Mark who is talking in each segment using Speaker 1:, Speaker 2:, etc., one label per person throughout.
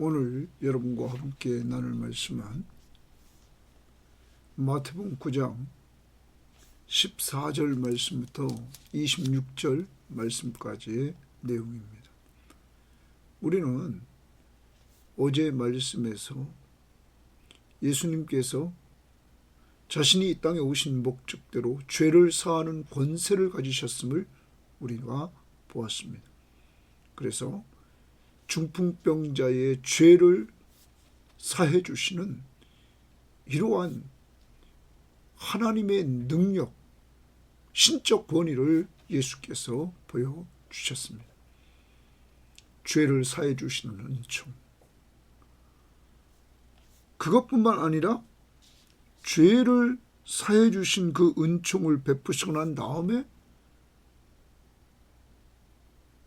Speaker 1: 오늘 여러분과 함께 나눌 말씀은 마태복음 9장 14절 말씀부터 26절 말씀까지의 내용입니다. 우리는 어제 말씀에서 예수님께서 자신이 이 땅에 오신 목적대로 죄를 사하는 권세를 가지셨음을 우리가 보았습니다. 그래서 중풍병자의 죄를 사해 주시는 이러한 하나님의 능력, 신적 권위를 예수께서 보여주셨습니다. 죄를 사해 주시는 은총. 그것뿐만 아니라 죄를 사해 주신 그 은총을 베푸시고 난 다음에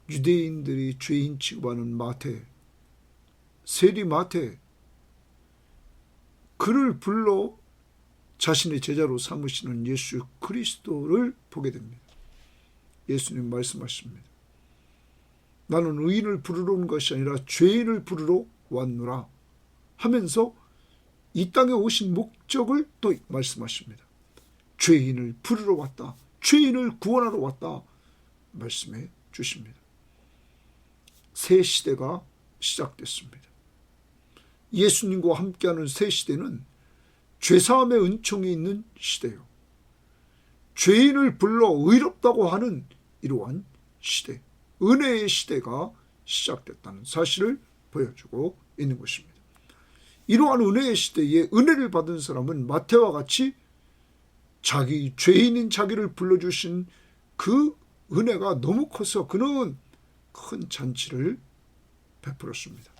Speaker 1: 유대인들이 죄인 취급하는 마태, 세리 마태, 그를 불러 자신의 제자로 삼으시는 예수 그리스도를 보게 됩니다. 예수님 말씀하십니다. 나는 의인을 부르러 온 것이 아니라 죄인을 부르러 왔노라 하면서 이 땅에 오신 목적을 또 말씀하십니다. 죄인을 부르러 왔다. 죄인을 구원하러 왔다. 말씀해 주십니다. 새 시대가 시작됐습니다. 예수님과 함께하는 새 시대는 죄사함의 은총이 있는 시대요. 죄인을 불러 의롭다고 하는 이러한 시대, 은혜의 시대가 시작됐다는 사실을 보여주고 있는 것입니다. 이러한 은혜의 시대에 은혜를 받은 사람은 마태와 같이 자기 죄인인 자기를 불러주신 그 은혜가 너무 커서 그는 큰 잔치를 베풀었습니다.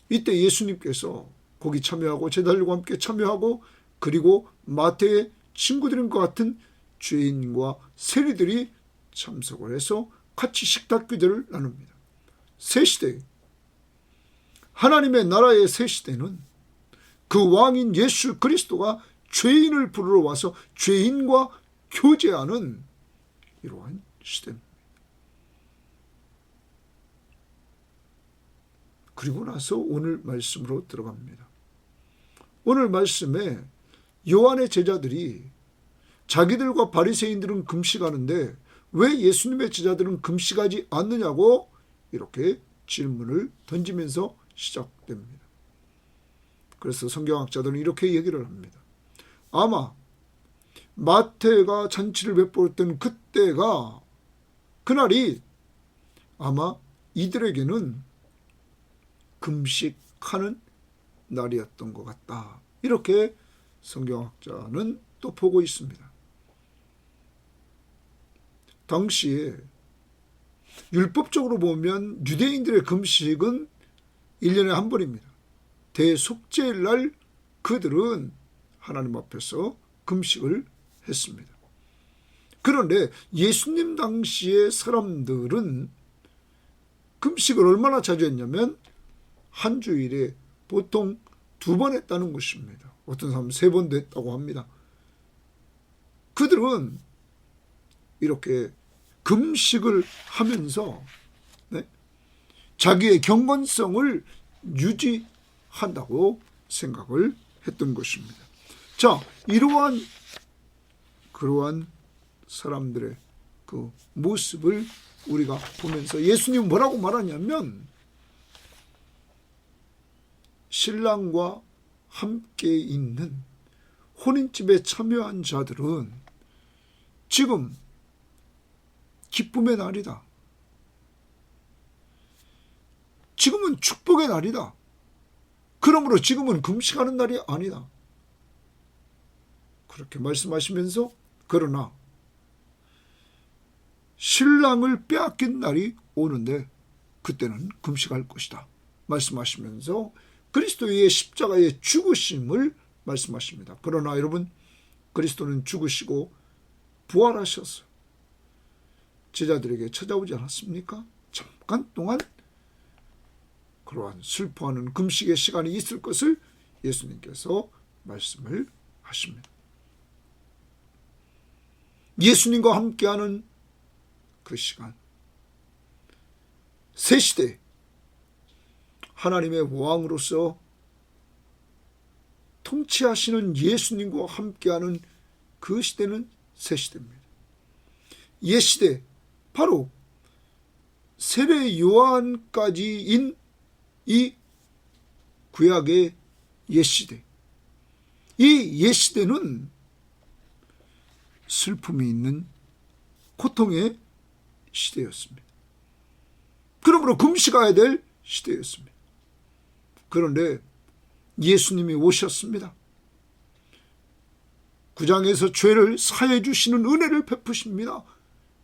Speaker 1: 이때 예수님께서 거기 참여하고 제자들과 함께 참여하고 그리고 마태의 친구들인 것 같은 죄인과 세리들이 참석을 해서 같이 식탁기도를 나눕니다. 새 시대, 하나님의 나라의 새 시대는 그 왕인 예수 그리스도가 죄인을 부르러 와서 죄인과 교제하는 이러한 시대입니다. 그리고 나서 오늘 말씀으로 들어갑니다. 오늘 말씀에 요한의 제자들이 자기들과 바리새인들은 금식하는데 왜 예수님의 제자들은 금식하지 않느냐고 이렇게 질문을 던지면서 시작됩니다. 그래서 성경학자들은 이렇게 얘기를 합니다. 아마 마태가 잔치를 베풀었던 그때가 그날이 아마 이들에게는 금식하는 날이었던 것 같다. 이렇게 성경학자는 또 보고 있습니다. 당시에 율법적으로 보면 유대인들의 금식은 1년에 한 번입니다. 대속죄일 날 그들은 하나님 앞에서 금식을 했습니다. 그런데 예수님 당시의 사람들은 금식을 얼마나 자주 했냐면 한 주일에 보통 2번 했다는 것입니다. 어떤 사람은 3번도 했다고 합니다. 그들은 이렇게 금식을 하면서 자기의 경건성을 유지한다고 생각을 했던 것입니다. 자, 그러한 사람들의 그 모습을 우리가 보면서 예수님은 뭐라고 말하냐면 신랑과 함께 있는 혼인집에 참여한 자들은 지금 기쁨의 날이다. 지금은 축복의 날이다. 그러므로 지금은 금식하는 날이 아니다. 그렇게 말씀하시면서 그러나 신랑을 빼앗긴 날이 오는데 그때는 금식할 것이다. 말씀하시면서 그리스도의 십자가의 죽으심을 말씀하십니다. 그러나 여러분, 그리스도는 죽으시고 부활하셔서 제자들에게 찾아오지 않았습니까? 잠깐 동안 그러한 슬퍼하는 금식의 시간이 있을 것을 예수님께서 말씀을 하십니다. 예수님과 함께하는 그 시간, 새 시대, 하나님의 왕으로서 통치하시는 예수님과 함께하는 그 시대는 새 시대입니다. 옛 시대, 바로 세례 요한까지인 이 구약의 옛 시대, 이 옛 시대는 슬픔이 있는 고통의 시대였습니다. 그러므로 금식해야 될 시대였습니다. 그런데 예수님이 오셨습니다. 9장에서 죄를 사해 주시는 은혜를 베푸십니다.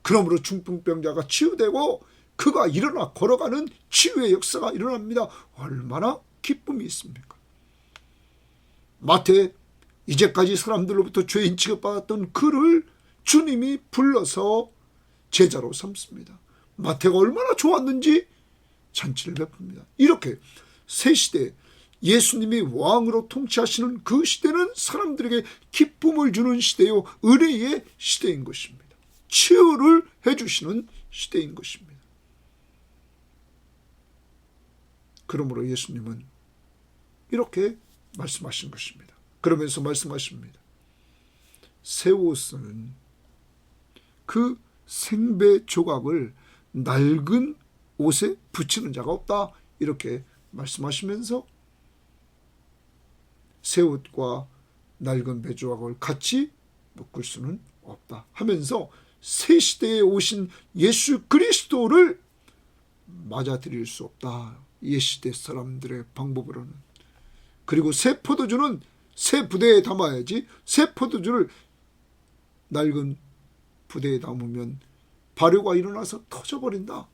Speaker 1: 그러므로 중풍병자가 치유되고 그가 일어나 걸어가는 치유의 역사가 일어납니다. 얼마나 기쁨이 있습니까? 마태, 이제까지 사람들로부터 죄인 취급받았던 그를 주님이 불러서 제자로 삼습니다. 마태가 얼마나 좋았는지 잔치를 베풉니다. 이렇게 새 시대, 예수님이 왕으로 통치하시는 그 시대는 사람들에게 기쁨을 주는 시대요, 은혜의 시대인 것입니다. 치유를 해주시는 시대인 것입니다. 그러므로 예수님은 이렇게 말씀하신 것입니다. 그러면서 말씀하십니다. 새 옷은 그 생배 조각을 낡은 옷에 붙이는 자가 없다, 이렇게 말씀하시면서 새 옷과 낡은 배 조각을 같이 묶을 수는 없다 하면서 새 시대에 오신 예수 그리스도를 맞아들일 수 없다, 옛 시대 사람들의 방법으로는. 그리고 새 포도주는 새 부대에 담아야지, 새 포도주를 낡은 부대에 담으면 발효가 일어나서 터져버린다.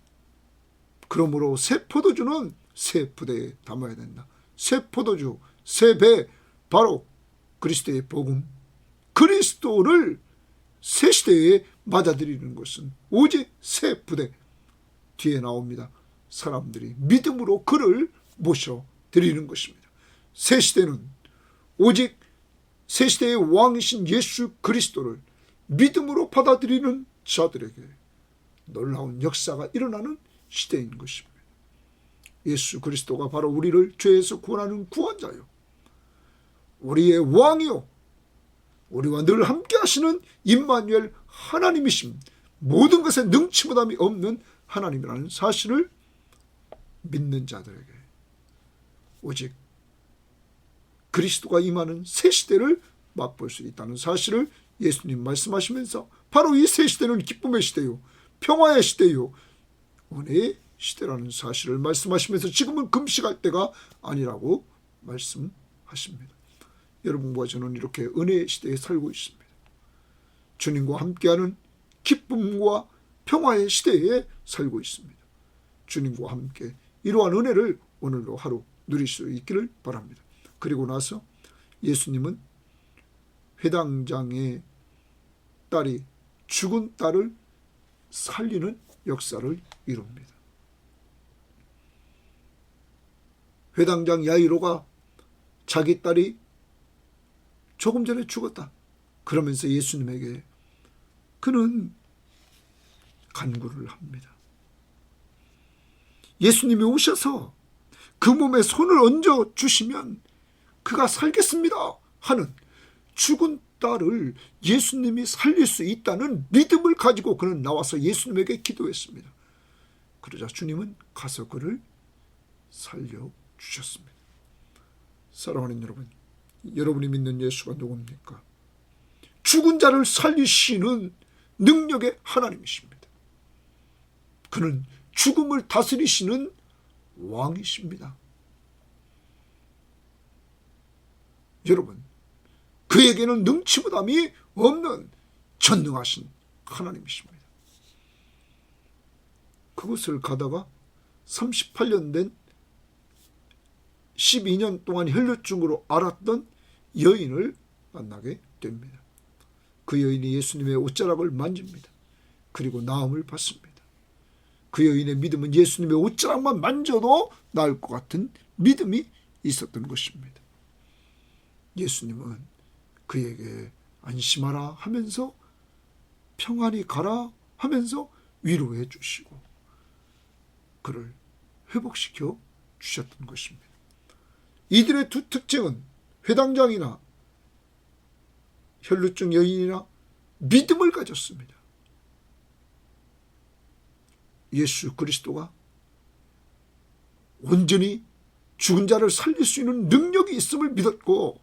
Speaker 1: 그러므로 새 포도주는 새 부대에 담아야 된다. 새 포도주, 새 배, 바로 그리스도의 복음, 그리스도를 새 시대에 맞아들이는 것은 오직 새 부대 뒤에 나옵니다. 사람들이 믿음으로 그를 모셔드리는 것입니다. 새 시대는 오직 새 시대의 왕이신 예수 그리스도를 믿음으로 받아들이는 자들에게 놀라운 역사가 일어나는 시대인 것입니다. 예수 그리스도가 바로 우리를 죄에서 구원하는 구원자요, 우리의 왕이요, 우리와 늘 함께 하시는 임마누엘 하나님이심, 모든 것에 능치무담이 없는 하나님이라는 사실을 믿는 자들에게 오직 그리스도가 임하는 새 시대를 맛볼 수 있다는 사실을 예수님 말씀하시면서 바로 이 새 시대는 기쁨의 시대요, 평화의 시대요, 은혜의 시대라는 사실을 말씀하시면서 지금은 금식할 때가 아니라고 말씀하십니다. 여러분과 저는 이렇게 은혜의 시대에 살고 있습니다. 주님과 함께하는 기쁨과 평화의 시대에 살고 있습니다. 주님과 함께 이러한 은혜를 오늘도 하루 누릴 수 있기를 바랍니다. 그리고 나서 예수님은 회당장의 딸이 죽은 딸을 살리는 역사를 이룹니다. 회당장 야이로가 자기 딸이 조금 전에 죽었다 그러면서 예수님에게 그는 간구를 합니다. 예수님이 오셔서 그 몸에 손을 얹어 주시면 그가 살겠습니다 하는 죽은 딸을 예수님이 살릴 수 있다는 믿음을 가지고 그는 나와서 예수님에게 기도했습니다. 그러자 주님은 가서 그를 살려주셨습니다. 사랑하는 여러분, 여러분이 믿는 예수가 누굽니까? 죽은 자를 살리시는 능력의 하나님이십니다. 그는 죽음을 다스리시는 왕이십니다. 여러분, 그에게는 능치무담이 없는 전능하신 하나님이십니다. 그곳을 가다가 38년 된 12년 동안 혈루증으로 앓았던 여인을 만나게 됩니다. 그 여인이 예수님의 옷자락을 만집니다. 그리고 나음을 받습니다. 그 여인의 믿음은 예수님의 옷자락만 만져도 나을 것 같은 믿음이 있었던 것입니다. 예수님은 그에게 안심하라 하면서 평안히 가라 하면서 위로해 주시고 그를 회복시켜 주셨던 것입니다. 이들의 두 특징은 회당장이나 혈루증 여인이나 믿음을 가졌습니다. 예수 그리스도가 온전히 죽은 자를 살릴 수 있는 능력이 있음을 믿었고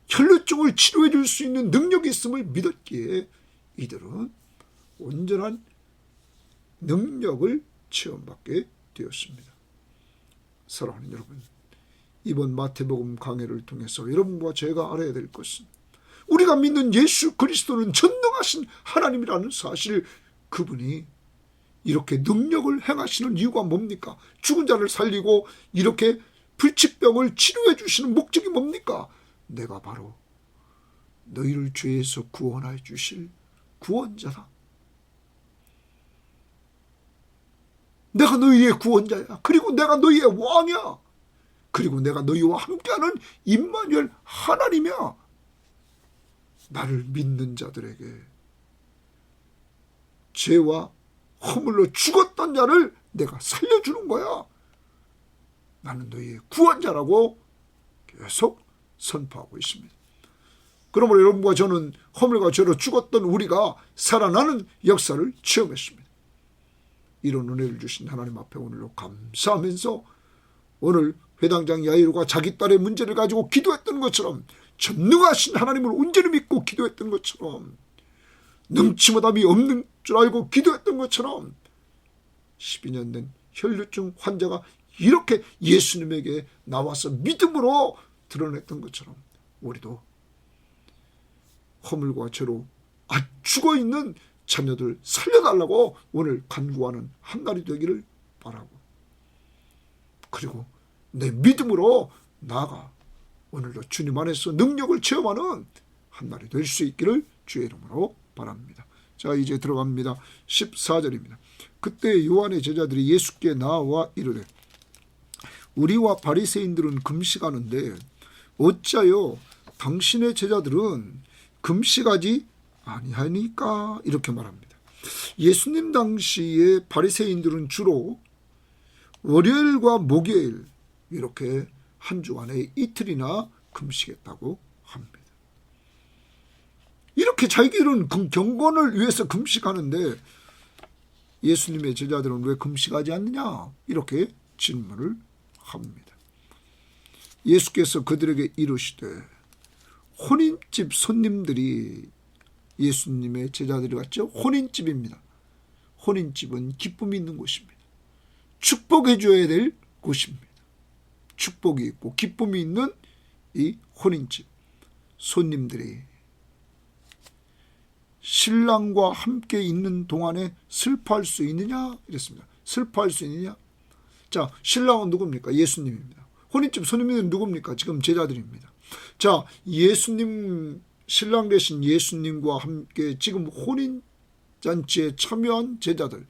Speaker 1: 혈루증을 치료해 줄 수 있는 능력이 있음을 믿었기에 이들은 온전한 능력을 체험받게 되었습니다. 사랑하는 여러분, 이번 마태복음 강해를 통해서 여러분과 제가 알아야 될 것은 우리가 믿는 예수 그리스도는 전능하신 하나님이라는 사실, 그분이 이렇게 능력을 행하시는 이유가 뭡니까? 죽은 자를 살리고 이렇게 불치병을 치료해 주시는 목적이 뭡니까? 내가 바로 너희를 죄에서 구원하여 주실 구원자다. 내가 너희의 구원자야. 그리고 내가 너희의 왕이야. 그리고 내가 너희와 함께하는 임마누엘 하나님이야. 나를 믿는 자들에게 죄와 허물로 죽었던 자를 내가 살려주는 거야. 나는 너희의 구원자라고 계속 선포하고 있습니다. 그러므로 여러분과 저는 허물과 죄로 죽었던 우리가 살아나는 역사를 체험했습니다. 이런 은혜를 주신 하나님 앞에 오늘로 감사하면서 오늘 회당장 야이로가 자기 딸의 문제를 가지고 기도했던 것처럼 전능하신 하나님을 온전히 믿고 기도했던 것처럼 능치보답이 없는 줄 알고 기도했던 것처럼 12년 된 혈루증 환자가 이렇게 예수님에게 나와서 믿음으로 드러냈던 것처럼 우리도 허물과 죄로 죽어있는 자녀들 살려달라고 오늘 간구하는 한 날이 되기를 바라고, 그리고 내 믿음으로 나아가 오늘도 주님 안에서 능력을 체험하는 한 날이 될 수 있기를 주의 이름으로 바랍니다. 자, 이제 들어갑니다. 14절입니다. 그때 요한의 제자들이 예수께 나와 이르되 우리와 바리새인들은 금식하는데 어찌하여 당신의 제자들은 금식하지 아니하니까? 이렇게 말합니다. 예수님 당시에 바리새인들은 주로 월요일과 목요일 이렇게 한 주간에 이틀이나 금식했다고 합니다. 이렇게 자기들은 경건을 위해서 금식하는데 예수님의 제자들은 왜 금식하지 않느냐? 이렇게 질문을 합니다. 예수께서 그들에게 이르시되 혼인집 손님들이 예수님의 제자들이 갔죠. 혼인집입니다. 혼인집은 기쁨이 있는 곳입니다. 축복해 줘야 될 곳입니다. 축복이 있고 기쁨이 있는 이 혼인집 손님들이 신랑과 함께 있는 동안에 슬퍼할 수 있느냐? 이랬습니다. 슬퍼할 수 있느냐? 자, 신랑은 누굽니까? 예수님입니다. 혼인집 손님들은 누굽니까? 지금 제자들입니다. 자, 예수님, 신랑 되신 예수님과 함께 지금 혼인잔치에 참여한 제자들,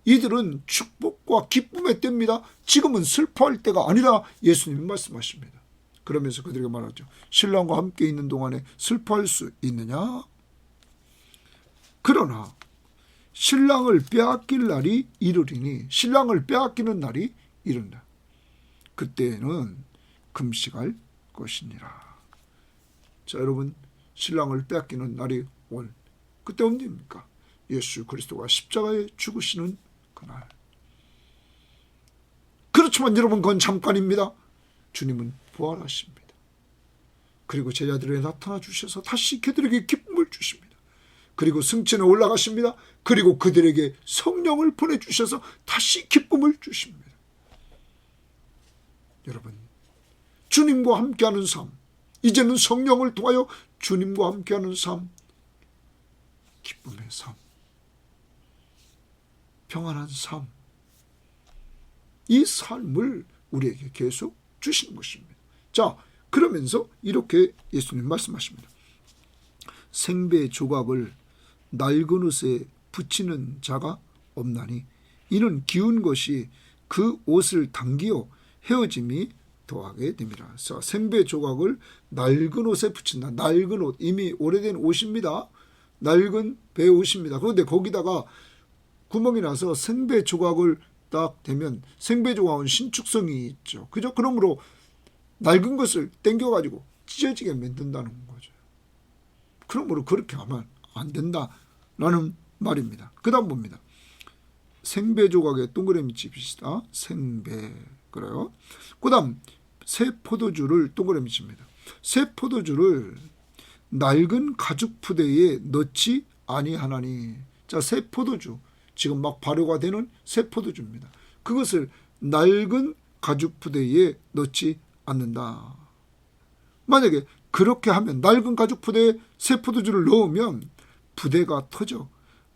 Speaker 1: 이들은 축복과 기쁨의 때입니다. 지금은 슬퍼할 때가 아니라 예수님이 말씀하십니다. 그러면서 그들에게 말하죠. 신랑과 함께 있는 동안에 슬퍼할 수 있느냐? 그러나 신랑을 빼앗길 날이 이르리니, 신랑을 빼앗기는 날이 이른다. 그때는 금식할 것이니라. 자, 여러분, 신랑을 빼앗기는 날이 올, 그때 언제입니까? 예수 그리스도가 십자가에 죽으시는 그날. 그렇지만 여러분, 그건 잠깐입니다. 주님은 부활하십니다. 그리고 제자들에게 나타나 주셔서 다시 그들에게 기쁨을 주십니다. 그리고 승천에 올라가십니다. 그리고 그들에게 성령을 보내주셔서 다시 기쁨을 주십니다. 여러분, 주님과 함께하는 삶, 이제는 성령을 통하여 주님과 함께하는 삶, 기쁨의 삶, 평안한 삶, 이 삶을 우리에게 계속 주시는 것입니다. 자, 그러면서 이렇게 예수님 말씀하십니다. 생배 조각을 낡은 옷에 붙이는 자가 없나니 이는 기운 것이 그 옷을 당기어 헤어짐이 더하게 됩니다. 자, 생배 조각을 낡은 옷에 붙인다. 낡은 옷, 이미 오래된 옷입니다. 낡은 배 옷입니다. 그런데 거기다가 구멍이 나서 생배 조각을 딱 되면 생배조각은 신축성이 있죠. 그죠? 그러므로 낡은 것을 땡겨가지고 찢어지게 만든다는 거죠. 그러므로 그렇게 하면 안 된다라는 말입니다. 그 다음 봅니다. 생배조각에 동그라미 칩시다. 생배. 그래요. 그 다음 새 포도주를 동그라미 칩니다. 새 포도주를 낡은 가죽 푸대에 넣지 아니하나니. 자, 새 포도주. 지금 막 발효가 되는 새 포도주입니다. 그것을 낡은 가죽 푸대에 넣지 않는다. 만약에 그렇게 하면 낡은 가죽 푸대에 새 포도주를 넣으면 부대가 터져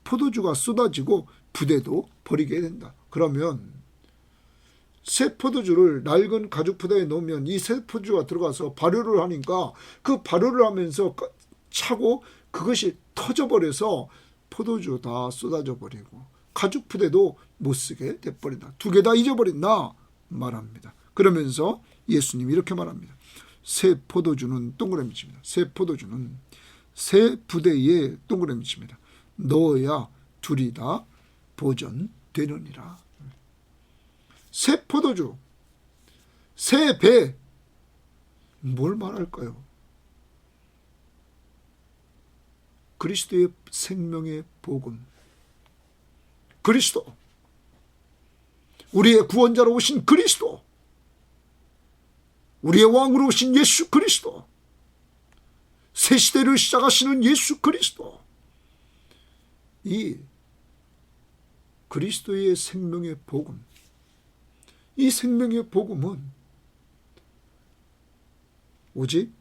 Speaker 1: 포도주가 쏟아지고 부대도 버리게 된다. 그러면 새 포도주를 낡은 가죽 푸대에 넣으면 이 새 포도주가 들어가서 발효를 하니까 그 발효를 하면서 차고 그것이 터져버려서 포도주 다 쏟아져 버리고 가죽 푸대도 못 쓰게 돼버린다. 두 개 다 잊어버린다 말합니다. 그러면서 예수님이 이렇게 말합니다. 새 포도주는 동그라미 칩니다. 새 포도주는 새 부대에 동그라미 칩니다. 넣어야 둘이 다 보존되느니라. 새 포도주, 새 배, 뭘 말할까요? 그리스도의 생명의 복음, 그리스도, 우리의 구원자로 오신 그리스도, 우리의 왕으로 오신 예수 그리스도, 새 시대를 시작하시는 예수 그리스도, 이 그리스도의 생명의 복음, 이 생명의 복음은 오직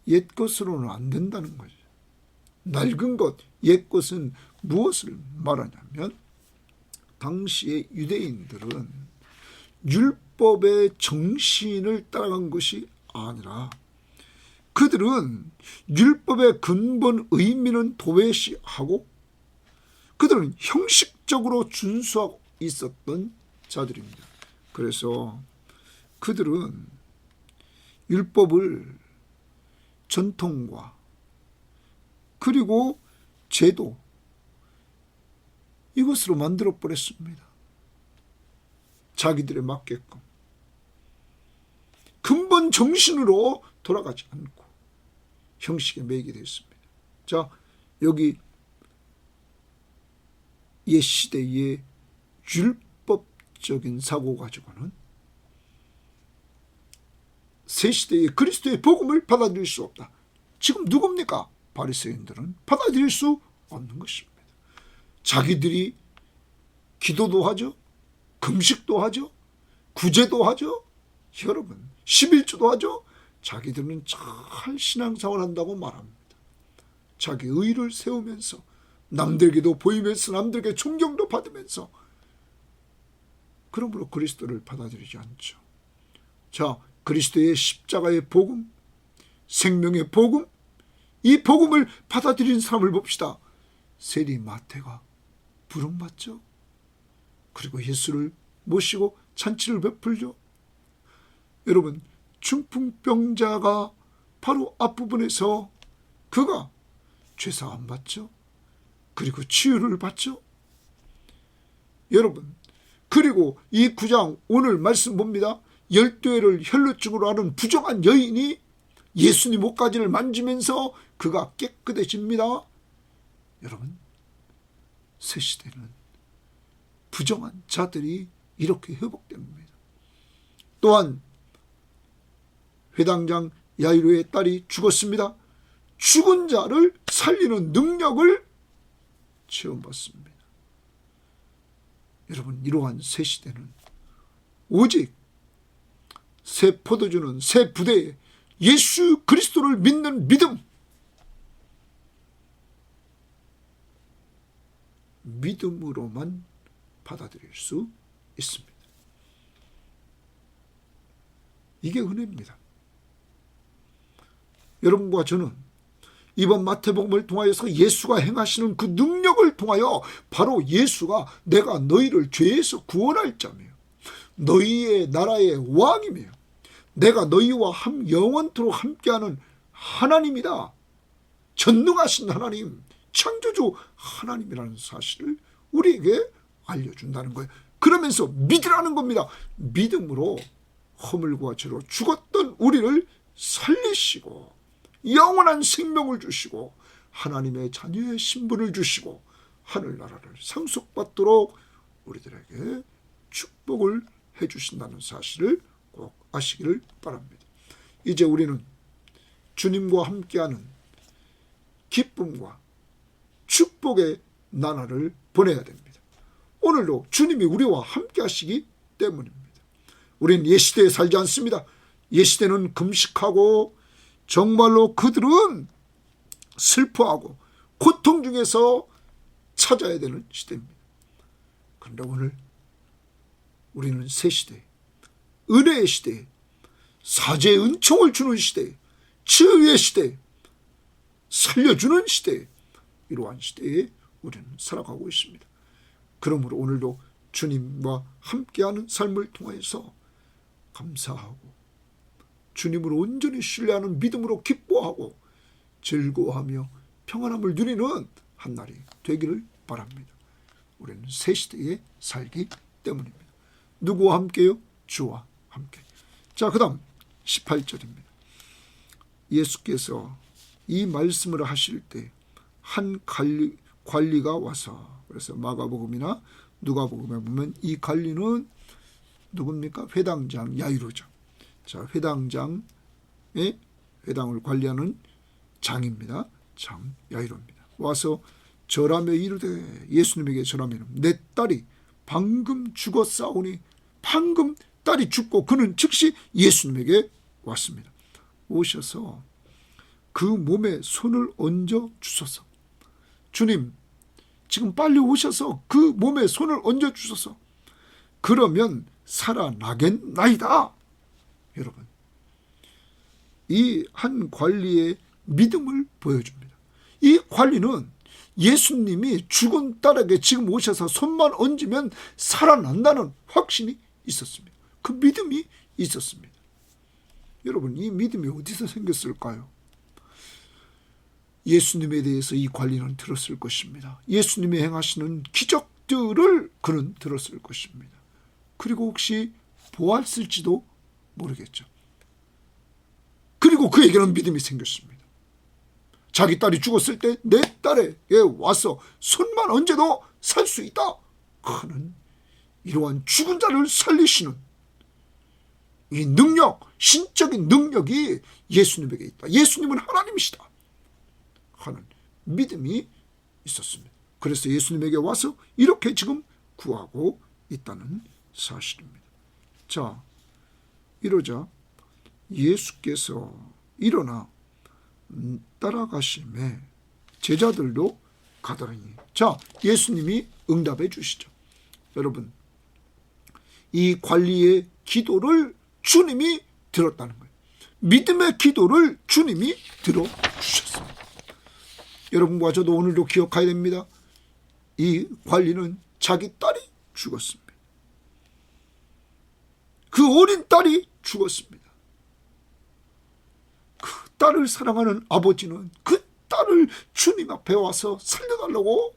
Speaker 1: 옛 것으로는 안 된다는 거죠. 낡은 것, 옛 것은 무엇을 말하냐면 당시의 유대인들은 율법의 정신을 따라간 것이 아니라 그들은 율법의 근본 의미는 도외시하고 그들은 형식적으로 준수하고 있었던 자들입니다. 그래서 그들은 율법을 전통과 그리고 제도 이것으로 만들어 버렸습니다. 자기들에 맞게끔 근본 정신으로 돌아가지 않고 형식에 매이게 되었습니다. 자, 여기 옛 시대의 율법적인 사고 가지고는 새 시대의 그리스도의 복음을 받아들일 수 없다. 지금 누굽니까? 바리새인들은 받아들일 수 없는 것입니다. 자기들이 기도도 하죠. 금식도 하죠. 구제도 하죠. 여러분 11조도 하죠. 자기들은 잘 신앙생활 한다고 말합니다. 자기 의를 세우면서 남들에게도 보이면서 남들에게 존경도 받으면서 그러므로 그리스도를 받아들이지 않죠. 자, 그리스도의 십자가의 복음, 생명의 복음, 이 복음을 받아들인 사람을 봅시다. 세리 마태가 부름받죠. 그리고 예수를 모시고 잔치를 베풀죠. 여러분 중풍병자가 바로 앞부분에서 그가 죄사함 받죠. 그리고 치유를 받죠. 여러분 그리고 이 9장 오늘 말씀 봅니다. 12회를 혈루증으로 하는 부정한 여인이 예수님 옷가지를 만지면서 그가 깨끗해집니다. 여러분 새 시대는 부정한 자들이 이렇게 회복됩니다. 또한 회당장 야이로의 딸이 죽었습니다. 죽은 자를 살리는 능력을 체험받습니다. 여러분 이러한 새 시대는 오직 새 포도주는 새 부대에 예수 그리스도를 믿는 믿음, 믿음으로만 받아들일 수 있습니다. 이게 은혜입니다. 여러분과 저는 이번 마태복음을 통하여서 예수가 행하시는 그 능력을 통하여 바로 예수가 내가 너희를 죄에서 구원할 자며 너희의 나라의 왕이며 내가 너희와 영원토록 함께하는 하나님이다. 전능하신 하나님, 창조주 하나님이라는 사실을 우리에게 알려준다는 거예요. 그러면서 믿으라는 겁니다. 믿음으로 허물과 죄로 죽었던 우리를 살리시고 영원한 생명을 주시고 하나님의 자녀의 신분을 주시고 하늘나라를 상속받도록 우리들에게 축복을 해주신다는 사실을 꼭 아시기를 바랍니다. 이제 우리는 주님과 함께하는 기쁨과 축복의 나날을 보내야 됩니다. 오늘도 주님이 우리와 함께 하시기 때문입니다. 우리는 옛시대에 살지 않습니다. 옛시대는 금식하고 정말로 그들은 슬퍼하고 고통 중에서 찾아야 되는 시대입니다. 그런데 오늘 우리는 새 시대, 은혜의 시대, 사죄의 은총을 주는 시대, 치유의 시대, 살려주는 시대, 이러한 시대에 우리는 살아가고 있습니다. 그러므로 오늘도 주님과 함께하는 삶을 통해서 감사하고 주님을 온전히 신뢰하는 믿음으로 기뻐하고 즐거워하며 평안함을 누리는 한 날이 되기를 바랍니다. 우리는 새 시대에 살기 때문입니다. 누구와 함께요? 주와 함께. 자, 그 다음 18절입니다. 예수께서 이 말씀을 하실 때 한 관리가 와서, 그래서 마가복음이나 누가복음에 보면 이 관리는 누굽니까? 회당장 야이로죠. 자, 회당을 관리하는 장입니다. 장 야이로입니다. 와서 절하며 이르되, 예수님에게 절하며 내 딸이 방금 죽었사오니, 방금 딸이 죽고 그는 즉시 예수님에게 왔습니다. 오셔서 그 몸에 손을 얹어 주소서. 주님, 지금 빨리 오셔서 그 몸에 손을 얹어 주소서. 그러면 살아나겠나이다. 여러분, 이 한 관리의 믿음을 보여줍니다. 이 관리는 예수님이 죽은 딸에게 지금 오셔서 손만 얹으면 살아난다는 확신이 있었습니다. 그 믿음이 있었습니다. 여러분, 이 믿음이 어디서 생겼을까요? 예수님에 대해서 이 관리는 들었을 것입니다. 예수님이 행하시는 기적들을 그는 들었을 것입니다. 그리고 혹시 보았을지도 모르겠죠. 그리고 그에게는 믿음이 생겼습니다. 자기 딸이 죽었을 때 내 딸에게 와서 손만 얹어도 살 수 있다 하는 이러한 죽은 자를 살리시는 이 능력, 신적인 능력이 예수님에게 있다. 예수님은 하나님이시다 하는 믿음이 있었습니다. 그래서 예수님에게 와서 이렇게 지금 구하고 있다는 사실입니다. 자, 이러자 예수께서 일어나 따라가심에 제자들도 가더라니. 자, 예수님이 응답해 주시죠. 여러분, 이 관리의 기도를 주님이 들었다는 거예요. 믿음의 기도를 주님이 들어주셨습니다. 여러분과 저도 오늘도 기억해야 됩니다. 이 관리는 자기 딸이 죽었습니다. 그 어린 딸이 죽었습니다. 그 딸을 사랑하는 아버지는 그 딸을 주님 앞에 와서 살려달라고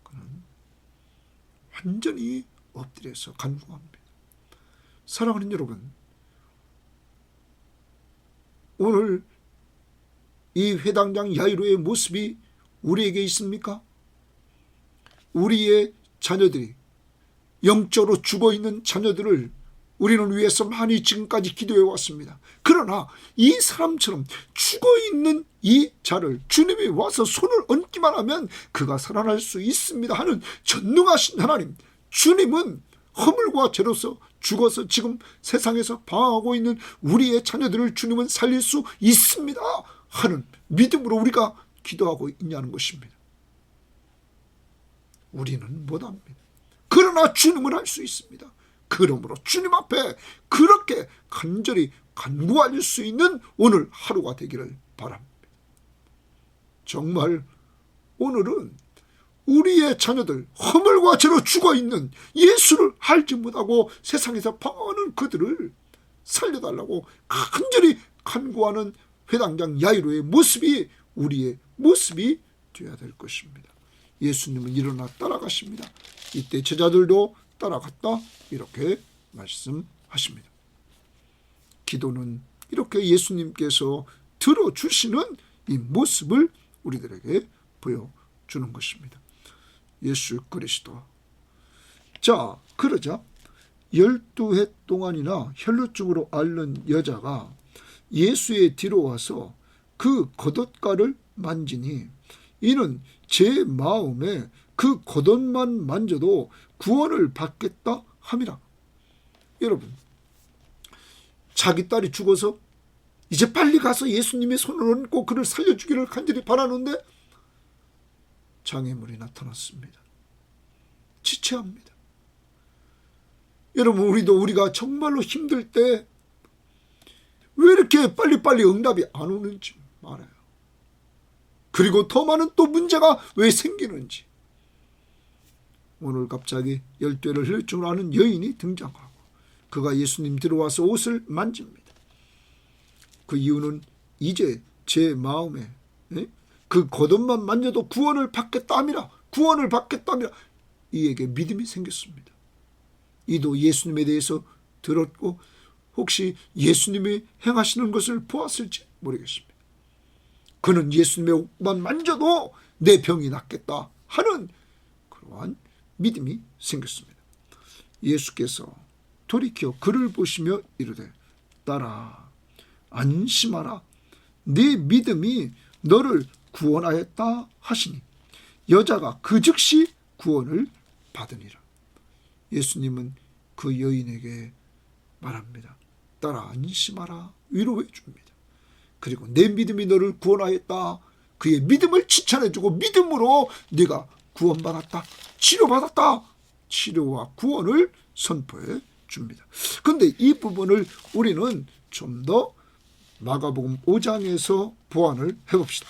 Speaker 1: 그는 완전히 엎드려서 간구합니다. 사랑하는 여러분, 오늘 이 회당장 야이로의 모습이 우리에게 있습니까? 우리의 자녀들이, 영적으로 죽어있는 자녀들을 우리는 위해서 많이 지금까지 기도해 왔습니다. 그러나 이 사람처럼 죽어있는 이 자를 주님이 와서 손을 얹기만 하면 그가 살아날 수 있습니다 하는 전능하신 하나님, 주님은 허물과 죄로서 죽어서 지금 세상에서 방황하고 있는 우리의 자녀들을 주님은 살릴 수 있습니다 하는 믿음으로 우리가 기도하고 있냐는 것입니다. 우리는 못합니다. 그러나 주님은 할 수 있습니다. 그러므로 주님 앞에 그렇게 간절히 간구할 수 있는 오늘 하루가 되기를 바랍니다. 정말 오늘은 우리의 자녀들, 허물과 죄로 죽어있는, 예수를 알지 못하고 세상에서 방황하는 그들을 살려달라고 간절히 간구하는 회당장 야이로의 모습이 우리의 모습이 되어야 될 것입니다. 예수님은 일어나 따라가십니다. 이때 제자들도 따라갔다 이렇게 말씀하십니다. 기도는 이렇게 예수님께서 들어주시는 이 모습을 우리들에게 보여주는 것입니다. 예수 그리스도. 자, 그러자 12해 동안이나 혈루증으로 앓는 여자가 예수의 뒤로 와서 그 겉옷가를 만지니 이는 제 마음에 그 겉옷만 만져도 구원을 받겠다 함이라. 여러분, 자기 딸이 죽어서 이제 빨리 가서 예수님의 손을 얹고 그를 살려주기를 간절히 바라는데 장애물이 나타났습니다. 지체합니다. 여러분, 우리가 정말로 힘들 때 왜 이렇게 빨리빨리 응답이 안 오는지 알아요. 그리고 더 많은 또 문제가 왜 생기는지. 오늘 갑자기 열대를 혈증으로 하는 여인이 등장하고 그가 예수님 들어와서 옷을 만집니다. 그 이유는 이제 제 마음에 그 겉옷만 만져도 구원을 받겠다미라. 구원을 받겠다미라. 이에게 믿음이 생겼습니다. 이도 예수님에 대해서 들었고 혹시 예수님이 행하시는 것을 보았을지 모르겠습니다. 그는 예수님의 옷만 만져도 내 병이 낫겠다 하는 그러한 믿음이 생겼습니다. 예수께서 돌이켜 그를 보시며 이르되 딸아 안심하라 네 믿음이 너를 구원하였다 하시니 여자가 그 즉시 구원을 받으니라. 예수님은 그 여인에게 말합니다. 딸아 안심하라 위로해 줍니다. 그리고 내 믿음이 너를 구원하였다. 그의 믿음을 칭찬해주고 믿음으로 네가 구원받았다. 치료받았다. 치료와 구원을 선포해 줍니다. 그런데 이 부분을 우리는 좀 더 마가복음 5장에서 보완을 해봅시다.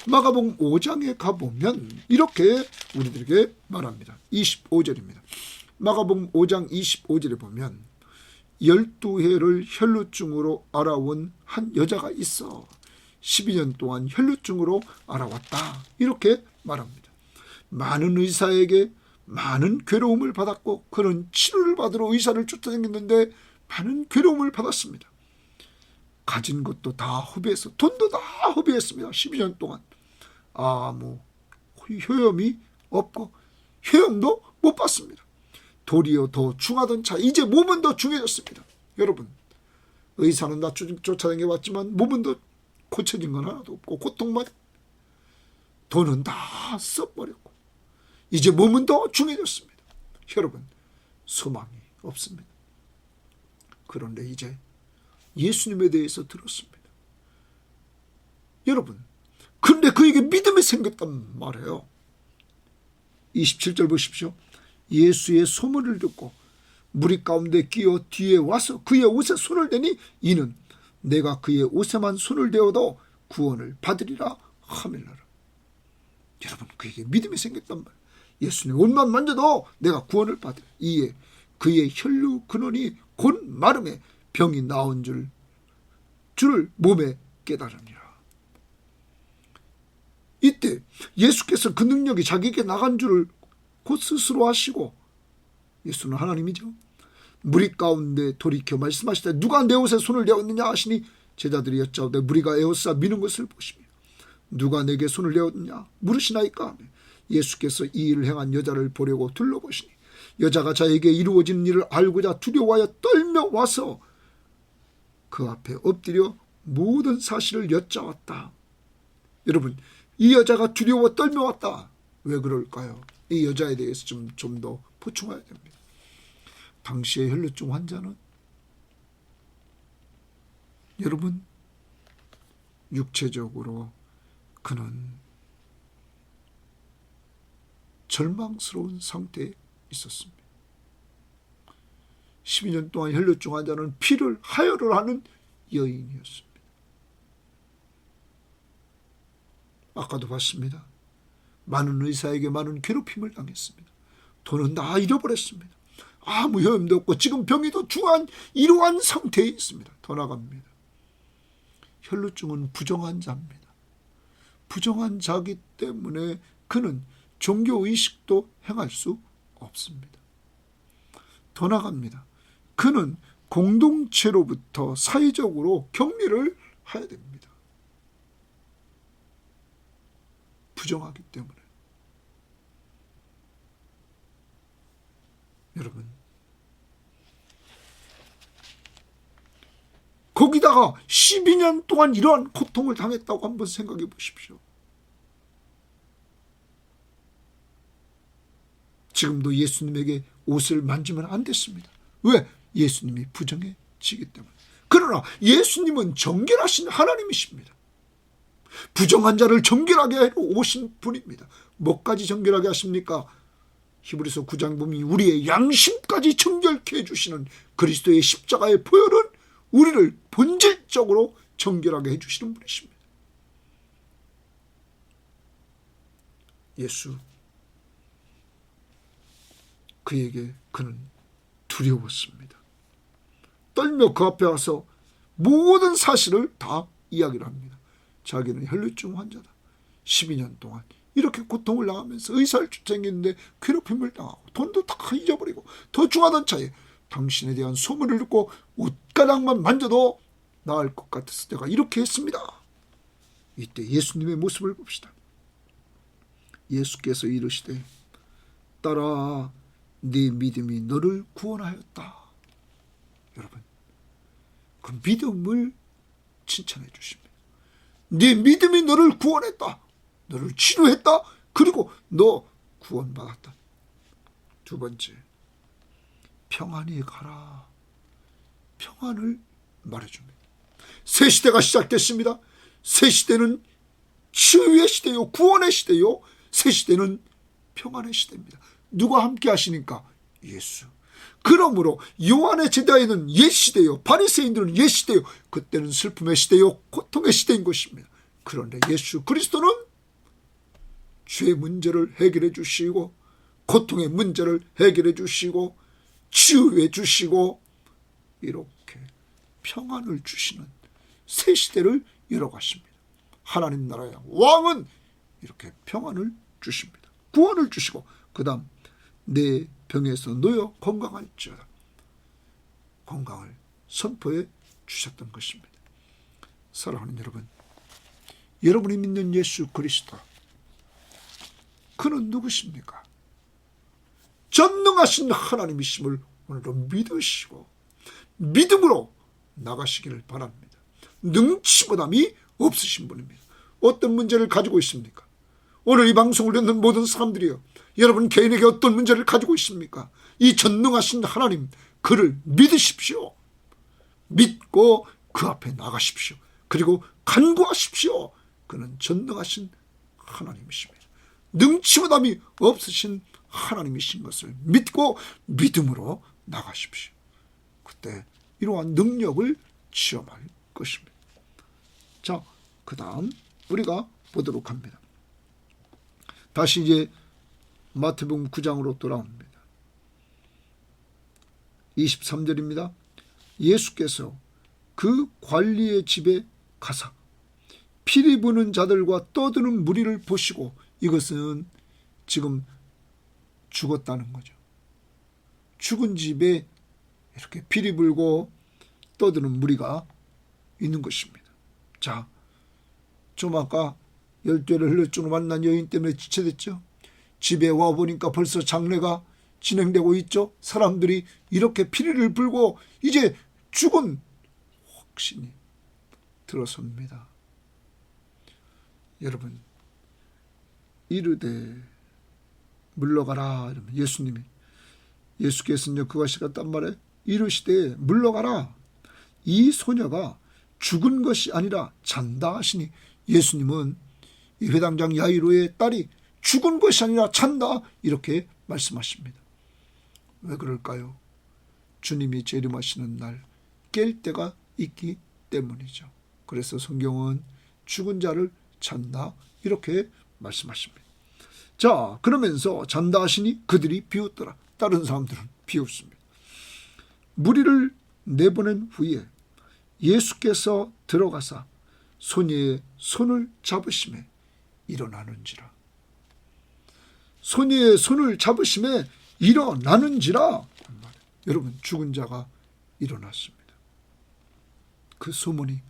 Speaker 1: 마가복음 5장에 가보면 이렇게 우리들에게 말합니다. 25절입니다. 마가복음 5장 25절에 보면 12해를 혈루증으로 앓아온 한 여자가 있어 12년 동안 혈루증으로 앓아왔다. 이렇게 말합니다. 많은 의사에게 많은 괴로움을 받았고 그는 치료를 받으러 의사를 쫓아다녔는데 많은 괴로움을 받았습니다. 가진 것도 다 허비해서 돈도 다 허비했습니다. 12년 동안 아무 효험이 없고 효용도 못 받습니다. 도리어 더 중하던 차 이제 몸은 더 중해졌습니다. 여러분, 의사는 나 쫓아다녀봤지만 몸은 더 고쳐진 건 하나도 없고 고통만, 돈은 다 써버렸고 이제 몸은 더 중해졌습니다. 여러분, 소망이 없습니다. 그런데 이제 예수님에 대해서 들었습니다. 여러분, 그런데 그에게 믿음이 생겼단 말이에요. 27절 보십시오. 예수의 소문을 듣고 무리 가운데 끼어 뒤에 와서 그의 옷에 손을 대니 이는 내가 그의 옷에만 손을 대어도 구원을 받으리라 하밀라라. 여러분, 그에게 믿음이 생겼단 말이에요. 예수님 옷만 만져도 내가 구원을 받으리라. 이에 그의 혈류 근원이 곧 마름에 병이 나온 줄을 몸에 깨달으니라. 이때 예수께서 그 능력이 자기에게 나간 줄을 곧 스스로 하시고, 예수는 하나님이죠. 무리 가운데 돌이켜 말씀하시되 누가 내 옷에 손을 대었느냐 하시니 제자들이 여짜오되 무리가 에워싸 미는 것을 보시며 누가 내게 손을 대었느냐 물으시나이까 하며 예수께서 이 일을 행한 여자를 보려고 둘러보시니 여자가 자에게 이루어진 일을 알고자 두려워하여 떨며 와서 그 앞에 엎드려 모든 사실을 여짜왔다. 여러분, 이 여자가 두려워 떨며 왔다. 왜 그럴까요? 이 여자에 대해서 좀 더 보충해야 됩니다. 당시의 혈루증 환자는 여러분, 육체적으로 그는 절망스러운 상태에 있었습니다. 12년 동안 혈루증 환자는 피를 하혈을 하는 여인이었습니다. 아까도 봤습니다. 많은 의사에게 많은 괴롭힘을 당했습니다. 돈은 다 잃어버렸습니다. 아무 효험도 없고 지금 병이 더 중한 이러한 상태에 있습니다. 더 나갑니다. 혈루증은 부정한 자입니다. 부정한 자기 때문에 그는 종교의식도 행할 수 없습니다. 더 나갑니다. 그는 공동체로부터 사회적으로 격리를 해야 됩니다. 부정하기 때문에. 여러분, 거기다가 12년 동안 이러한 고통을 당했다고 한번 생각해 보십시오. 지금도 예수님에게 옷을 만지면 안 됐습니다. 왜? 예수님이 부정해지기 때문에. 그러나 예수님은 정결하신 하나님이십니다. 부정한 자를 정결하게 하러 오신 분입니다. 뭐까지 정결하게 하십니까? 히브리서 9장 보면 우리의 양심까지 정결케 해주시는 그리스도의 십자가의 보혈은 우리를 본질적으로 정결하게 해주시는 분이십니다. 예수, 그에게 그는 두려웠습니다. 떨며 그 앞에 와서 모든 사실을 다 이야기를 합니다. 자기는 혈류증 환자다. 12년 동안 이렇게 고통을 당하면서 의사일주증했는데 괴롭힘을 당하고 돈도 다 잊어버리고 더 중하던 차에 당신에 대한 소문을 듣고 옷가락만 만져도 나을 것 같아서 내가 이렇게 했습니다. 이때 예수님의 모습을 봅시다. 예수께서 이르시되 딸아 네 믿음이 너를 구원하였다. 여러분, 그 믿음을 칭찬해 주십니다. 네 믿음이 너를 구원했다. 너를 치료했다. 그리고 너 구원받았다. 두 번째, 평안히 가라. 평안을 말해줍니다. 새 시대가 시작됐습니다. 새 시대는 치유의 시대요, 구원의 시대요. 새 시대는 평안의 시대입니다. 누가 함께 하시니까? 예수. 그러므로 요한의 제자에는 옛 시대요, 바리새인들은 옛 시대요. 그때는 슬픔의 시대요, 고통의 시대인 것입니다. 그런데 예수 그리스도는 죄의 문제를 해결해 주시고 고통의 문제를 해결해 주시고 치유해 주시고 이렇게 평안을 주시는 새 시대를 열어가십니다. 하나님 나라의 왕은 이렇게 평안을 주십니다. 구원을 주시고 그 다음 내 병에서 놓여 건강할지어다. 건강을 선포해 주셨던 것입니다. 사랑하는 여러분, 여러분이 믿는 예수 그리스도, 그는 누구십니까? 전능하신 하나님이심을 오늘도 믿으시고 믿음으로 나가시기를 바랍니다. 능치보담이 없으신 분입니다. 어떤 문제를 가지고 있습니까? 오늘 이 방송을 듣는 모든 사람들이요, 여러분 개인에게 어떤 문제를 가지고 있습니까? 이 전능하신 하나님, 그를 믿으십시오. 믿고 그 앞에 나가십시오. 그리고 간구하십시오. 그는 전능하신 하나님이십니다. 능치보담이 없으신 하나님이신 것을 믿고 믿음으로 나가십시오. 그때 이러한 능력을 체험할 것입니다. 자, 그 다음 우리가 보도록 합니다. 다시 이제 마태복음 9장으로 돌아옵니다. 23절입니다. 예수께서 그 관리의 집에 가사 피리 부는 자들과 떠드는 무리를 보시고, 이것은 지금 죽었다는 거죠. 죽은 집에 이렇게 피리 불고 떠드는 무리가 있는 것입니다. 자, 좀 아까 열죄를 흘려증으로 만난 여인 때문에 지체됐죠. 집에 와보니까 벌써 장례가 진행되고 있죠. 사람들이 이렇게 피리를 불고 이제 죽은 확신이 들어섭니다. 여러분, 이르되 물러가라. 이러면 예수께서는 그것이 같단 말에 이르시되 물러가라. 이 소녀가 죽은 것이 아니라 잔다 하시니, 예수님은 이 회당장 야이로의 딸이 죽은 것이 아니라 잔다 이렇게 말씀하십니다. 왜 그럴까요? 주님이 재림하시는 날 깰 때가 있기 때문이죠. 그래서 성경은 죽은 자를 잔다 이렇게 말씀하십니다. 자, 그러면서 잔다 하시니 그들이 비웃더라. 다른 사람들은 비웃습니다. 무리를 내보낸 후에 예수께서 들어가사 소녀의 손을 잡으심에 일어나는지라. 소녀의 손을 잡으심에 일어나는지라. 여러분, 죽은 자가 일어났습니다. 그 소문이,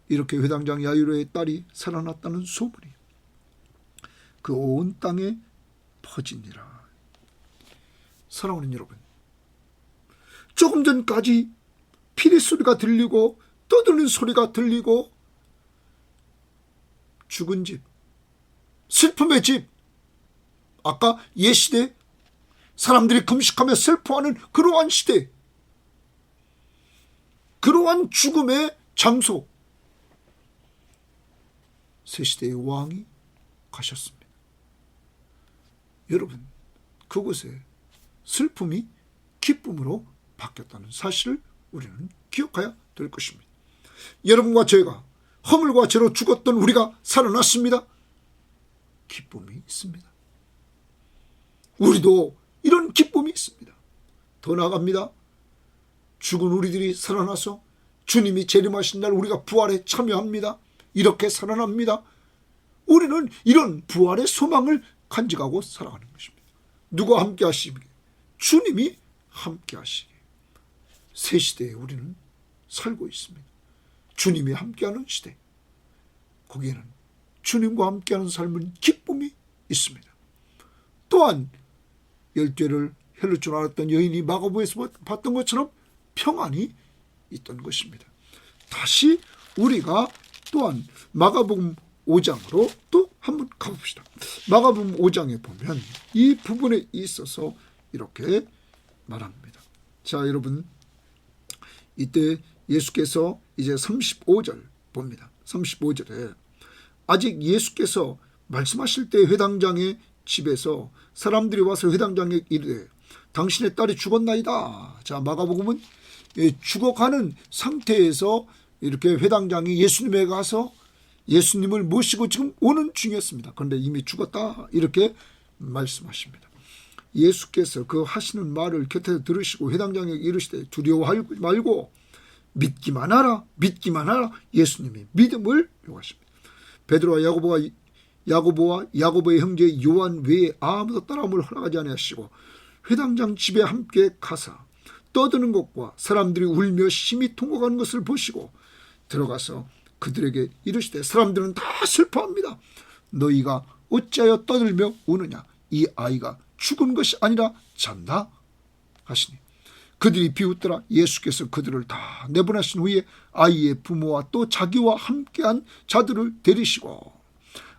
Speaker 1: 이렇게 회당장 야이로의 딸이 살아났다는 소문이 그 온 땅에 퍼지니라. 사랑하는 여러분, 조금 전까지 피리 소리가 들리고 떠드는 소리가 들리고 죽은 집, 슬픔의 집, 아까 옛시대 사람들이 금식하며 슬퍼하는 그러한 시대, 그러한 죽음의 장소, 새 시대의 왕이 가셨습니다. 여러분, 그곳에 슬픔이 기쁨으로 바뀌었다는 사실을 우리는 기억해야 될 것입니다. 여러분과 저희가 허물과 죄로 죽었던 우리가 살아났습니다. 기쁨이 있습니다. 우리도 이런 기쁨이 있습니다. 더 나아갑니다. 죽은 우리들이 살아나서 주님이 재림하신 날 우리가 부활에 참여합니다. 이렇게 살아납니다. 우리는 이런 부활의 소망을 간직하고 살아가는 것입니다. 누가 함께 하시기에? 주님이 함께 하시기에. 새 시대에 우리는 살고 있습니다. 주님이 함께하는 시대, 거기에는 주님과 함께하는 삶은 기쁨이 있습니다. 또한 열죄를 혈를 줄 알았던 여인이 마가복음에서 봤던 것처럼 평안이 있던 것입니다. 다시 우리가 또한 마가복음 5장으로 또 한번 가봅시다. 마가복음 5장에 보면 이 부분에 있어서 이렇게 말합니다. 자, 여러분, 이때 예수께서 이제 35절 봅니다. 35절에 아직 예수께서 말씀하실 때 회당장의 집에서 사람들이 와서 회당장에 이르되 당신의 딸이 죽었나이다. 자, 마가복음은 죽어가는 상태에서 이렇게 회당장이 예수님에 가서 예수님을 모시고 지금 오는 중이었습니다. 그런데 이미 죽었다, 이렇게 말씀하십니다. 예수께서 그 하시는 말을 곁에서 들으시고 회당장에게 이르시되 두려워하지 말고 믿기만 하라, 믿기만 하라. 예수님이 믿음을 요구하십니다. 베드로와 야고보의 형제 요한 외에 아무도 따라옴을 허락하지 아니하시고 회당장 집에 함께 가사 떠드는 것과 사람들이 울며 심히 통곡하는 것을 보시고 들어가서 그들에게 이르시되 사람들은 다 슬퍼합니다. 너희가 어찌하여 떠들며 우느냐? 이 아이가 죽은 것이 아니라 잔다 하시니 그들이 비웃더라. 예수께서 그들을 다 내보내신 후에 아이의 부모와 또 자기와 함께한 자들을 데리시고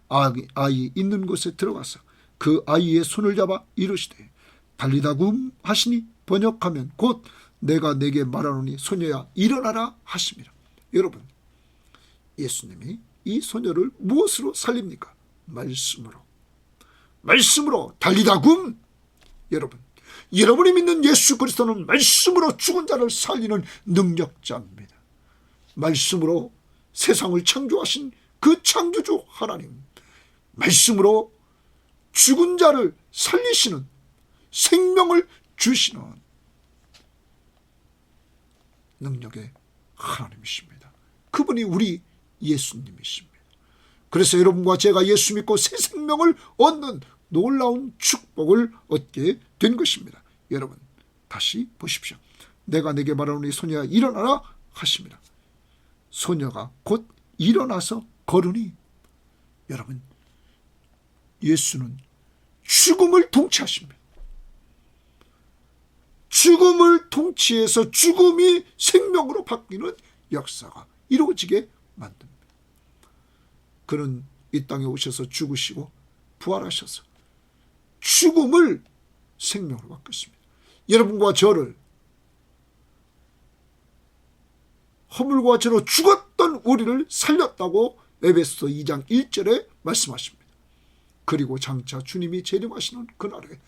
Speaker 1: 아이 있는 곳에 들어가서 그 아이의 손을 잡아 이르시되 달리다굼 하시니 번역하면 곧 내가 내게 말하노니 소녀야 일어나라 하십니다. 여러분, 예수님이 이 소녀를 무엇으로 살립니까? 말씀으로 달리다굼. 여러분, 여러분이 믿는 예수 그리스도는 말씀으로 죽은 자를 살리는 능력자입니다. 말씀으로 세상을 창조하신 그 창조주 하나님, 말씀으로 죽은 자를 살리시는, 생명을 주시는 능력의 하나님이십니다. 그분이 우리 예수님이십니다. 그래서 여러분과 제가 예수 믿고 새 생명을 얻는 놀라운 축복을 얻게 된 것입니다. 여러분, 다시 보십시오. 내가 내게 말하노니 소녀야 일어나라 하십니다. 소녀가 곧 일어나서 걸으니, 여러분, 예수는 죽음을 통치하십니다. 죽음을 통치해서 죽음이 생명으로 바뀌는 역사가 이루어지게 만듭니다. 그는 이 땅에 오셔서 죽으시고 부활하셔서 죽음을 생명으로 바꿨습니다. 여러분과 저를 허물과 죄로 죽었던 우리를 살렸다고 에베소서 2장 1절에 말씀하십니다. 그리고 장차 주님이 재림하시는 그날에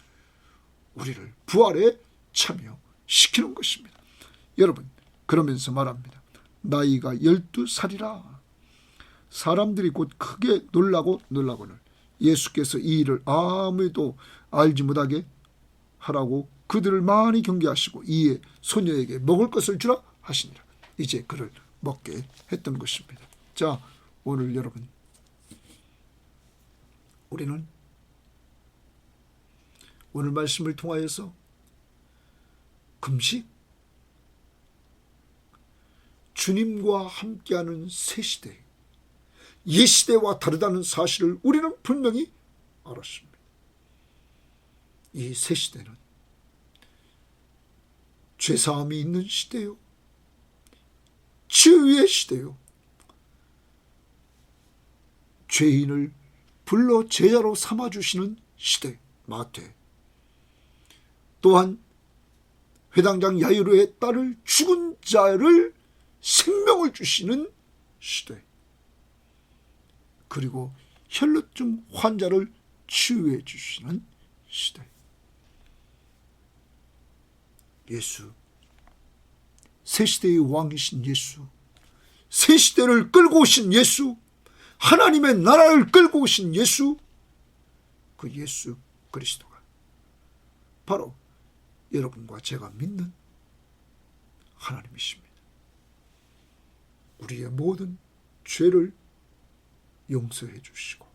Speaker 1: 우리를 부활에 참여시키는 것입니다. 여러분, 그러면서 말합니다. 나이가 12살이라. 사람들이 곧 크게 놀라고는 예수께서 이 일을 아무도 알지 못하게 하라고 그들을 많이 경계하시고 이에 소녀에게 먹을 것을 주라 하시니라. 이제 그를 먹게 했던 것입니다. 자, 오늘 여러분, 우리는 오늘 말씀을 통하여서 금식, 주님과 함께하는 새 시대, 옛 시대와 다르다는 사실을 우리는 분명히 알았습니다. 이 새 시대는 죄사함이 있는 시대요, 치유의 시대요, 죄인을 불러 제자로 삼아주시는 시대, 마태. 또한 회당장 야이로의 딸을 죽은 자를 생명을 주시는 시대, 그리고 혈루증 환자를 치유해 주시는 시대. 예수, 새 시대의 왕이신 예수, 새 시대를 끌고 오신 예수, 하나님의 나라를 끌고 오신 예수, 그 예수 그리스도가 바로 여러분과 제가 믿는 하나님이십니다. 우리의 모든 죄를 용서해 주시고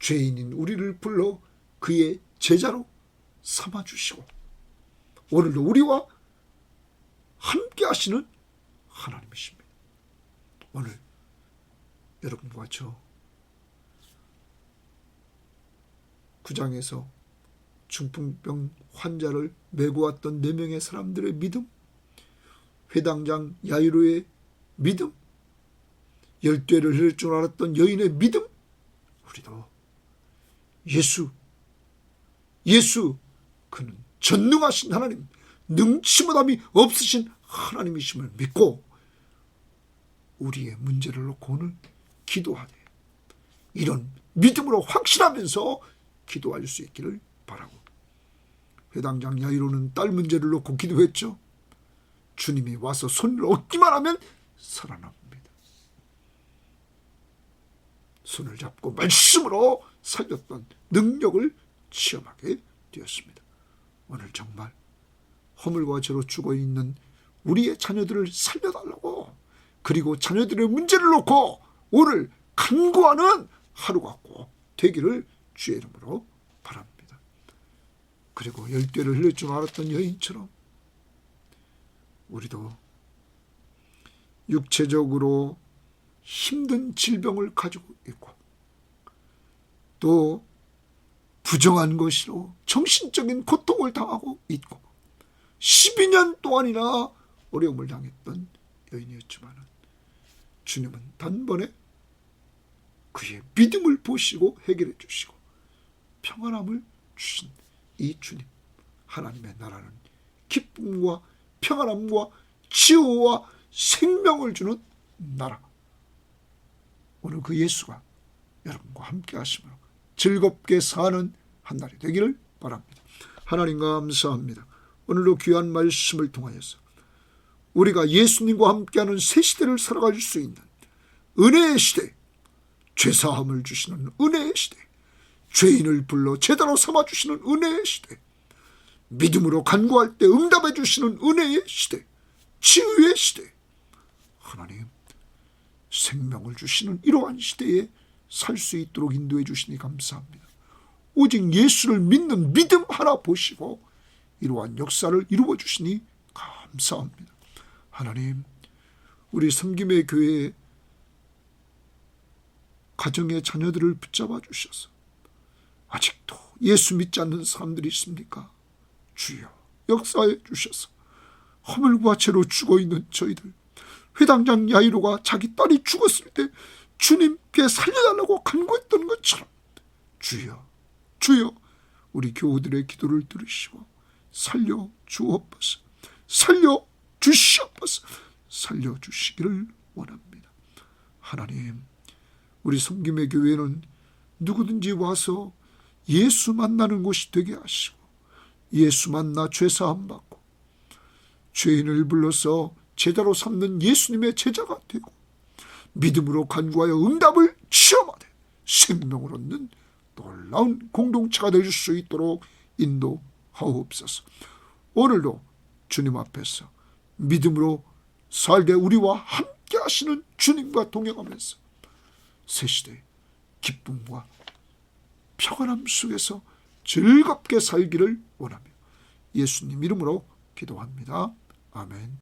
Speaker 1: 죄인인 우리를 불러 그의 제자로 삼아 주시고 오늘도 우리와 함께 하시는 하나님이십니다. 오늘 여러분과 저 9장에서 중풍병 환자를 메고 왔던 4명의 사람들의 믿음, 회당장 야이로의 믿음, 열쇠를 흐를 줄 알았던 여인의 믿음, 우리도 예수 그는 전능하신 하나님, 능치무담이 없으신 하나님이심을 믿고 우리의 문제를 놓고 오늘 기도하되 이런 믿음으로 확신하면서 기도할 수 있기를 바라고, 회당장 야이로는 딸 문제를 놓고 기도했죠. 주님이 와서 손을 얻기만 하면 살아납니다. 손을 잡고 말씀으로 살렸던 능력을 체험하게 되었습니다. 오늘 정말 허물과 죄로 죽어있는 우리의 자녀들을 살려달라고, 그리고 자녀들의 문제를 놓고 오늘 간구하는 하루가 꼭 되기를 주의 이름으로 바랍니다. 그리고 열쇠를 흘릴 줄 알았던 여인처럼 우리도 육체적으로 힘든 질병을 가지고 있고 또 부정한 것으로 정신적인 고통을 당하고 있고 12년 동안이나 어려움을 당했던 여인이었지만 주님은 단번에 그의 믿음을 보시고 해결해 주시고 평안함을 주신 이 주님, 하나님의 나라는 기쁨과 평안함과 치유와 생명을 주는 나라. 오늘 그 예수가 여러분과 함께 하시며 즐겁게 사는 한 날이 되기를 바랍니다. 하나님 감사합니다. 오늘도 귀한 말씀을 통하여서 우리가 예수님과 함께하는 새 시대를 살아갈 수 있는 은혜의 시대, 죄사함을 주시는 은혜의 시대, 죄인을 불러 제자로 삼아주시는 은혜의 시대, 믿음으로 간구할 때 응답해 주시는 은혜의 시대, 치유의 시대, 하나님 생명을 주시는 이러한 시대에 살 수 있도록 인도해 주시니 감사합니다. 오직 예수를 믿는 믿음 하나 보시고 이러한 역사를 이루어 주시니 감사합니다. 하나님, 우리 섬김의 교회에 가정의 자녀들을 붙잡아 주셔서 아직도 예수 믿지 않는 사람들이 있습니까? 주여 역사해 주셔서 허물과 죄로 죽어있는 저희들, 회당장 야이로가 자기 딸이 죽었을 때 주님께 살려달라고 간구했던 것처럼 주여 우리 교우들의 기도를 들으시고 살려주옵소서, 살려주시기를 원합니다. 하나님, 우리 섬김의 교회는 누구든지 와서 예수 만나는 곳이 되게 하시고 예수 만나 죄사함 받고 죄인을 불러서 제자로 삼는 예수님의 제자가 되고 믿음으로 간구하여 응답을 체험하되 생명을 얻는 놀라운 공동체가 될 수 있도록 인도하옵소서. 오늘도 주님 앞에서 믿음으로 살되 우리와 함께 하시는 주님과 동행하면서 새시대의 기쁨과 평안함 속에서 즐겁게 살기를 원하며 예수님 이름으로 기도합니다. 아멘.